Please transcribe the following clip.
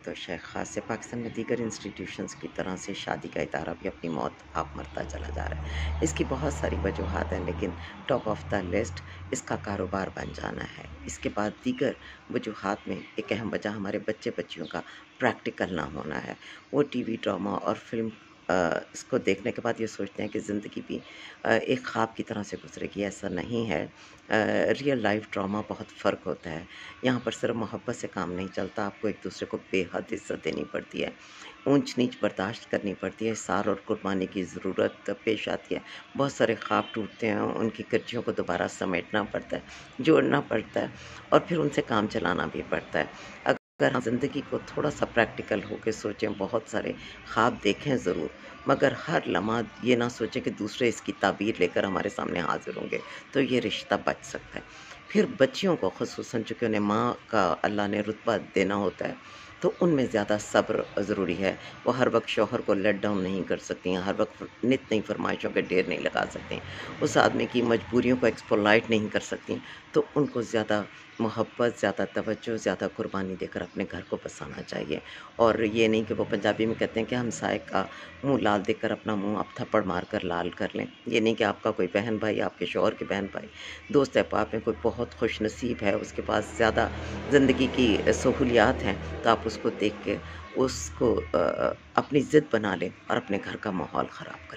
तो शेख ख़ास से पाकिस्तान में दीगर इंस्टीट्यूशंस की तरह से शादी का इदारा भी अपनी मौत आप मरता चला जा रहा है। इसकी बहुत सारी वजूहात हैं, लेकिन टॉप ऑफ द लिस्ट इसका कारोबार बन जाना है। इसके बाद दीगर वजूहात में एक अहम वजह हमारे बच्चियों का प्रैक्टिकल ना होना है। वो टीवी ड्रामा और फ़िल्म इसको देखने के बाद ये सोचते हैं कि ज़िंदगी भी एक ख़्वाब की तरह से गुज़रेगी, ऐसा नहीं है। रियल लाइफ़ ड्रामा बहुत फ़र्क होता है। यहाँ पर सिर्फ मोहब्बत से काम नहीं चलता, आपको एक-दूसरे को बेहद इज़्ज़त देनी पड़ती है, ऊँच-नीच बर्दाश्त करनी पड़ती है, सार और कुर्बानी की ज़रूरत पेश आती है। बहुत सारे ख्वाब टूटते हैं, उनकी कच्चियों को दोबारा समेटना पड़ता है, जोड़ना पड़ता है और फिर उनसे काम चलाना भी पड़ता है। अगर हम ज़िंदगी को थोड़ा-सा प्रैक्टिकल होके सोचें, बहुत सारे ख्वाब देखें ज़रूर, मगर हर लम्हा ये ना सोचें कि दूसरे इसकी ताबीर लेकर हमारे सामने हाज़िर होंगे, तो ये रिश्ता बच सकता है। फिर बच्चियों को ख़ुसूसन चूँकि उन्हें माँ का अल्लाह ने रुतबा देना होता है, तो उनमें ज़्यादा सब्र ज़रूरी है। वो हर वक़्त शौहर को लेट डाउन नहीं कर सकती हैं, हर वक़्त नित नई फ़रमाइशों के ढेर नहीं लगा सकती। उस आदमी की मजबूरियों को एक्सप्लॉइट नहीं कर सकती, तो उनको ज़्यादा मोहब्बत, ज़्यादा तवज्जो, ज़्यादा कुर्बानी देकर अपने घर को बसाना चाहिए। और ये नहीं कि वो पंजाबी में कहते हैं कि हमसाये का मुँह लाल देखकर अपना मुँह आप थप्पड़ मारकर लाल कर लें। ये नहीं कि आपका कोई बहन भाई, आपके शौहर के बहन भाई, दोस्त अहबाब में कोई बहुत खुशनसीब है, उसके पास ज़्यादा ज़िंदगी की सहूलियात हैं, तो आप उसको देख के उसको अपनी ज़िद बना लें और अपने घर का माहौल ख़राब करें।